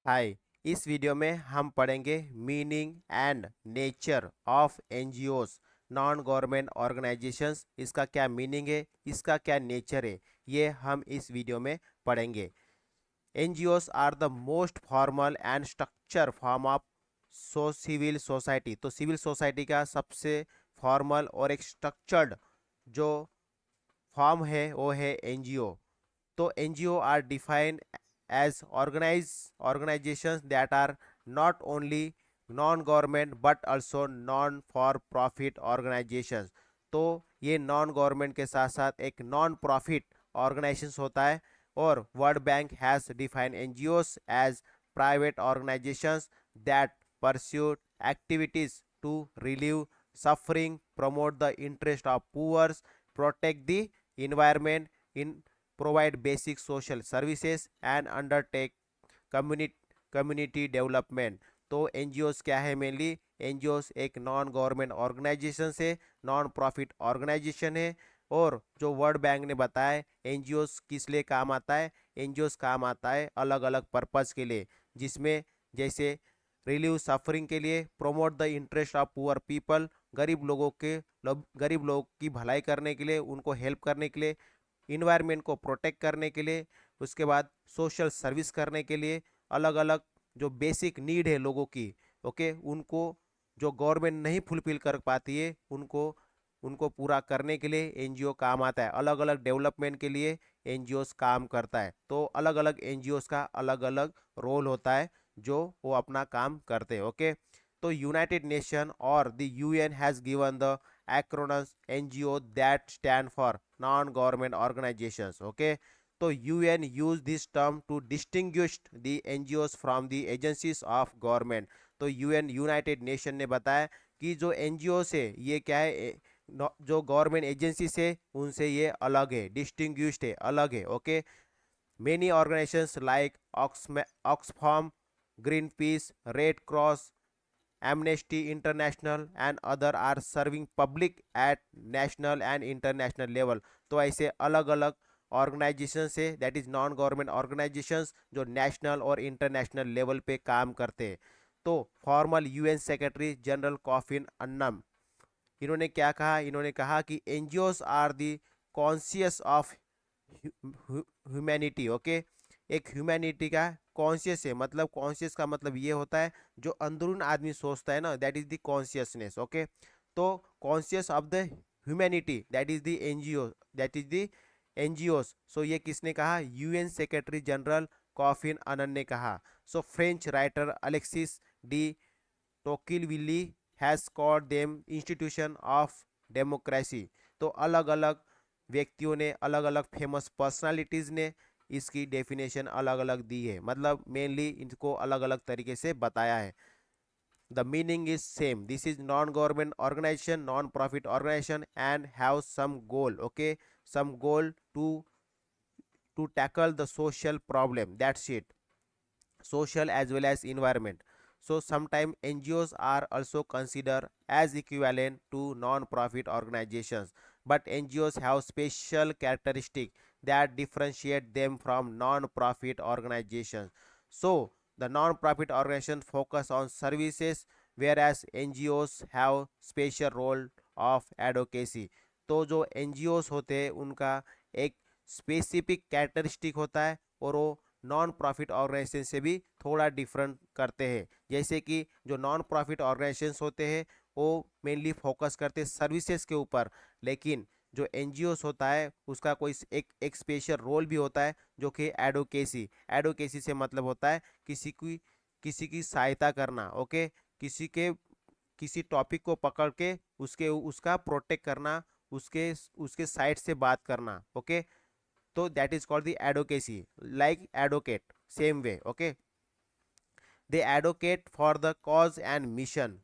हाय। इस वीडियो में हम पढ़ेंगे meaning and nature of NGOs, non government organisations. इसका क्या मीनिंग है, इसका क्या नेचर है, ये हम इस वीडियो में पढ़ेंगे। NGOs are the most formal and structure form of civil society. तो सिविल सोसाइटी का सबसे फॉर्मल और एक स्ट्रक्चर्ड जो फॉर्म है वो है एनजीओ। तो NGO are defined as organizations that are not only non government but also non for profit organizations। तो ये नॉन गवर्नमेंट के साथ साथ एक नॉन प्रॉफिट ऑर्गेनाइजेशन होता है। और World Bank has defined NGOs as private organisations that pursue activities to relieve suffering, promote the interest of poor, protect the environment, in provide basic social services and undertake community development. तो NGOs क्या है? Mainly NGOs एक non government organisation है, non profit organisation है। और जो world bank ने बताया एनजीओस किस लिए काम आता है, एनजीओस काम आता है अलग अलग पर्पस के लिए, जिसमें जैसे रिलीव सफरिंग के लिए, promote the interest of poor people, गरीब लोग की भलाई करने के लिए, उनको हेल्प करने के लिए, इन्वायरमेंट को प्रोटेक्ट करने के लिए, उसके बाद सोशल सर्विस करने के लिए, अलग अलग जो बेसिक नीड है लोगों की, ओके, उनको जो गवर्नमेंट नहीं फुलफिल कर पाती है उनको उनको पूरा करने के लिए एनजीओ काम आता है। अलग अलग डेवलपमेंट के लिए एनजीओस काम करता है। तो अलग अलग एनजीओस का अलग अलग रोल होता है जो वो अपना काम करते हैं। ओके, तो यूनाइटेड नेशन और the UN has given the acronyms NGO that stand for non-government organizations. Okay, तो UN use this term to distinguish the NGOs from the agencies of government। तो UN यूनाइटेड नेशन ने बताया कि जो NGO से ये क्या है, जो गवर्नमेंट एजेंसी से उनसे ये अलग है, डिस्टिंग्विश्ड है, अलग है। Okay, many organisations like Oxfam, Greenpeace, Red Cross, Amnesty International and other are serving public at national and international level। तो ऐसे अलग अलग ऑर्गेनाइजेशन है, that is non government organisations, जो नेशनल और इंटरनेशनल लेवल पे काम करते हैं। तो formal UN secretary general Kofi Annan, इन्होंने क्या कहा? इन्होंने कहा कि NGOs are the conscious of humanity. Okay, एक ह्यूमैनिटी का कॉन्शियस है, मतलब कॉन्शियस का मतलब ये होता है जो अंदरून आदमी सोचता है ना, that is the consciousness. Okay, तो conscious of the humanity that is the NGO, that is the NGOs. So ये किसने कहा? UN secretary general Kofi Annan ने कहा। So French writer Alexis de Tocqueville has called them institution of democracy. तो अलग अलग व्यक्तियों ने, अलग अलग फेमस पर्सनालिटीज ने इसकी डेफिनेशन अलग अलग दी है, मतलब मेनली इनको अलग अलग तरीके से बताया है। The meaning is same, this is non government organisation, non profit organisation and have some goal. Okay, some goal to tackle the social problem, that's it, social as well as environment। So sometimes NGOs are also considered as equivalent to non-profit organizations, but NGOs have special characteristics that differentiate them from non-profit organizations। So the non-profit organizations focus on services, whereas NGOs have special role of advocacy। तो जो NGOs होते हैं उनका एक specific characteristic होता है और वो नॉन प्रॉफिट ऑर्गेनाइजेशन से भी थोड़ा डिफरेंट करते हैं। जैसे कि जो नॉन प्रॉफिट ऑर्गेनाइजेशन होते हैं वो मेनली फोकस करते हैं सर्विसेज के ऊपर, लेकिन जो एनजीओस होता है उसका कोई एक स्पेशल रोल भी होता है जो कि एडवोकेसी। एडवोकेसी से मतलब होता है किसी की सहायता करना। ओके, किसी टॉपिक को पकड़ के उसका प्रोटेक्ट करना, उसके साइड से बात करना। ओके, तो that is called the advocacy, like advocate, same way. Okay, they advocate for the cause and mission.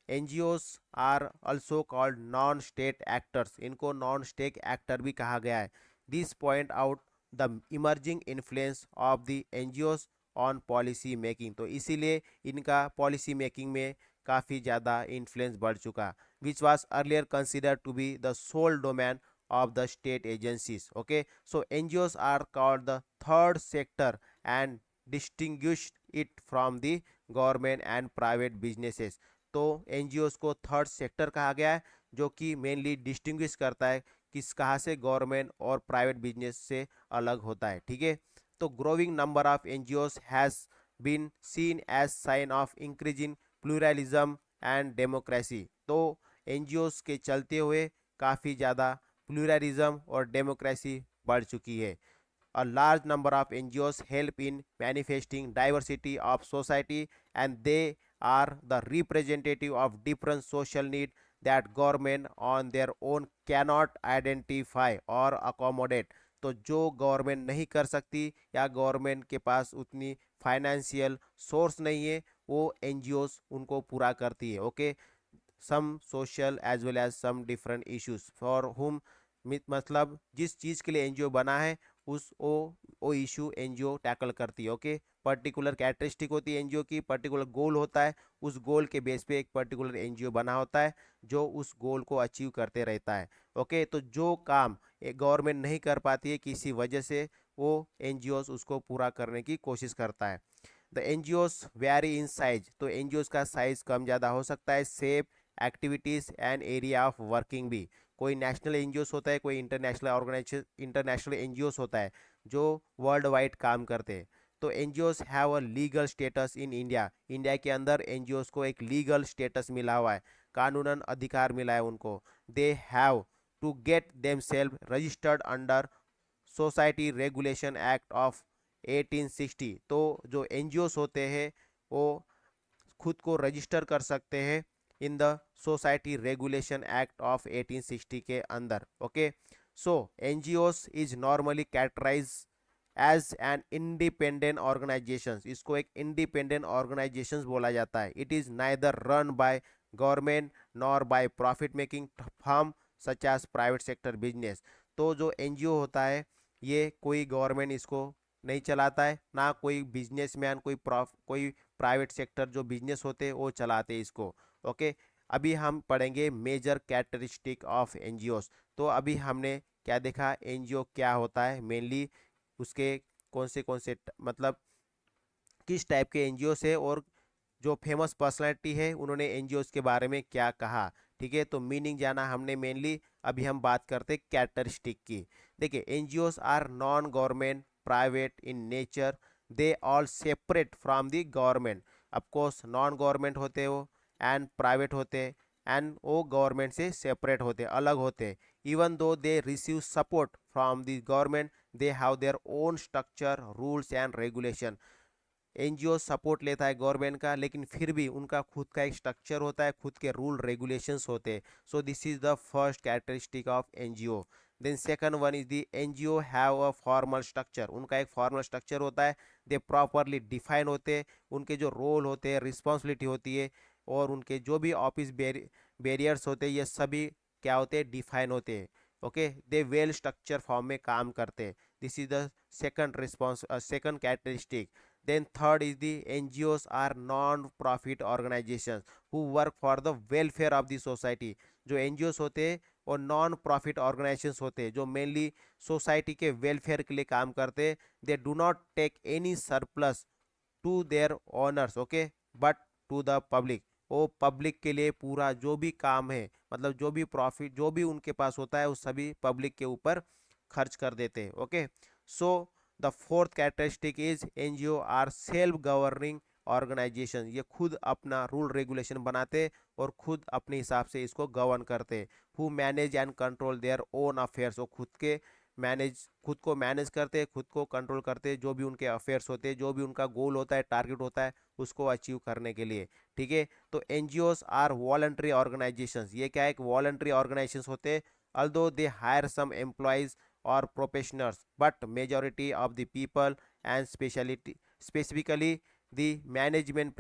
NGOs are also called non state actors, इनको नॉन स्टेट एक्टर भी कहा गया है। This point out the emerging influence of the NGOs on policy making. तो इसीलिए इनका policy making में काफ़ी ज़्यादा इन्फ्लुएंस बढ़ चुका, which was earlier consider to be the sole domain of the state agencies। Okay, so NGOs are called the third sector and distinguished it from the government and private businesses. तो NGOs को third sector कहा गया है, जो कि mainly distinguish करता है किस कहाँ से गवर्नमेंट और प्राइवेट बिजनेस से अलग होता है। ठीक है, तो growing number of NGOs has been seen as sign of increasing pluralism and democracy. तो एनजीओस के चलते हुए काफ़ी ज़्यादा प्लूरलिज्म और डेमोक्रेसी बढ़ चुकी है। A large number of NGOs help in manifesting diversity of society, and they are the representative of different social needs that government on their own cannot identify or accommodate। तो जो government नहीं कर सकती या government के पास उतनी financial source नहीं है, वो एनजीओस उनको पूरा करती है। Okay, some social as well as some different issues for whom, मतलब जिस चीज़ के लिए एनजीओ बना है उस ओ इशू एनजीओ टैकल करती है। ओके, पर्टिकुलर कैरेक्टरिस्टिक होती है एनजीओ की, पर्टिकुलर गोल होता है, उस गोल के बेस पे एक पर्टिकुलर एनजीओ बना होता है जो उस गोल को अचीव करते रहता है। ओके, तो जो काम गवर्नमेंट नहीं कर पाती है किसी वजह से, वो एनजीओस उसको पूरा करने की कोशिश करता है। The NGOs vary in size, तो एनजीओस का साइज कम ज़्यादा हो सकता है, shape activities and area of working भी। कोई नेशनल एनजीओस होता है, कोई इंटरनेशनल एनजीओस होता है जो वर्ल्ड वाइड काम करते हैं। तो NGOs have a legal status in India, India के अंदर एनजीओस को एक लीगल स्टेटस मिला हुआ है, कानूनन अधिकार मिला है उनको। They have to get themselves registered under society regulation act of 1860। तो जो एनजीओस होते हैं वो खुद को रजिस्टर कर सकते हैं in the society regulation act of 1860 के अंदर। Okay, so NGOs is normally characterise as an independent organisation, इसको एक इंडिपेंडेंट ऑर्गेनाइजेशन बोला जाता है। It is neither run by government nor by profit making firm such as private sector business. तो जो NGO होता है ये कोई गवर्नमेंट इसको नहीं चलाता है, ना कोई बिजनेसमैन, कोई प्राइवेट सेक्टर जो बिजनेस होते हैं वो चलाते हैं इसको। ओके, अभी हम पढ़ेंगे मेजर कैरेक्टरिस्टिक ऑफ एनजीओस। तो अभी हमने क्या देखा, एनजीओ क्या होता है मेनली, उसके कौन से मतलब किस टाइप के एनजीओ है, और जो फेमस पर्सनालिटी है उन्होंने एनजीओस के बारे में क्या कहा। ठीक है, तो मीनिंग जाना हमने मेनली। अभी हम बात करते कैरेक्टरिस्टिक की। देखिए, NGOs are non government private in nature, they all separate from the government. Of course non government होते हो एंड प्राइवेट होते, एंड वो गवर्नमेंट से सेपरेट होते, अलग होते। Even though they receive support from the government, they have their own structure rules and regulation. NGO support लेता है गवर्नमेंट का, लेकिन फिर भी उनका खुद का एक स्ट्रक्चर होता है, खुद के रूल रेगुलेशंस होते हैं। So this is the first characteristic of NGO. Then second one is the NGO have a formal structure, उनका एक फॉर्मल स्ट्रक्चर होता है। दे प्रॉपरली डिफाइन होते हैं, उनके जो रोल होते हैं, रिस्पॉन्सिबिलिटी होती है, और उनके जो भी ऑफिस बैरियर्स होते हैं, ये सभी क्या होते हैं, डिफाइन होते हैं। ओके, दे वेल स्ट्रक्चर फॉर्म में काम करते हैं। This is the second characteristic. Then third is the NGOs are non-profit organizations who work for the welfare of the society। जो NGOs होते हैं और नॉन प्रॉफिट ऑर्गेनाइजेशंस होते हैं जो मेनली सोसाइटी के वेलफेयर के लिए काम करते हैं। They do not take any surplus to their owners, okay, but to the public. वो पब्लिक के लिए पूरा जो भी काम है, मतलब जो भी प्रॉफिट जो भी उनके पास होता है वो सभी पब्लिक के ऊपर खर्च कर देते हैं। Okay, so the fourth characteristic is NGO are self governing organisation, ये खुद अपना रूल रेगुलेशन बनाते और खुद अपने हिसाब से इसको गवर्न करते। Who manage and control their own affairs, वो खुद को मैनेज करते, खुद को कंट्रोल करते, जो भी उनके अफेयर्स होते हैं, जो भी उनका गोल होता है, टारगेट होता है, उसको अचीव करने के लिए। ठीक है, तो एनजीओस आर वॉलंटरी ऑर्गेनाइजेशंस, ये क्या है, एक वॉलंटरी ऑर्गेनाइजेशंस होते हैं। although they hire some employees or professionals, but majority of the people and specifically the management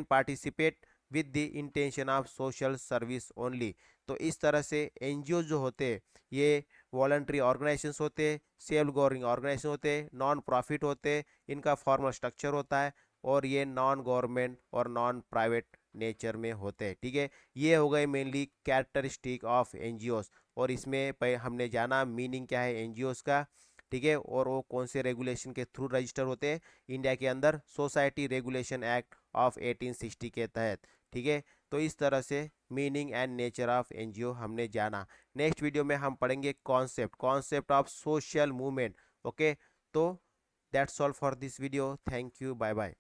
participate with the intention of social service only। तो इस तरह से एनजीओ जो होते हैं ये वॉलंटरी ऑर्गेनाइजेशंस होते हैं, सेल्फ गवर्निंग ऑर्गेनाइजेशन होते हैं, नॉन प्रॉफिट होते हैं, इनका फॉर्मल स्ट्रक्चर होता है, और ये नॉन गवर्नमेंट और नॉन प्राइवेट नेचर में होते हैं। ठीक है, ये हो गए मेनली कैरेक्टरिस्टिक ऑफ एनजीओस। और इसमें हमने जाना मीनिंग क्या है एनजीओस का, ठीक है, और वो कौन से रेगुलेशन के थ्रू रजिस्टर होते हैं, इंडिया के अंदर सोसाइटी रेगुलेशन एक्ट ऑफ 1860 के तहत। ठीक है, तो इस तरह से meaning and nature of NGO हमने जाना। नेक्स्ट वीडियो में हम पढ़ेंगे concept of social movement. Okay, तो that's all for this video, thank you, bye bye.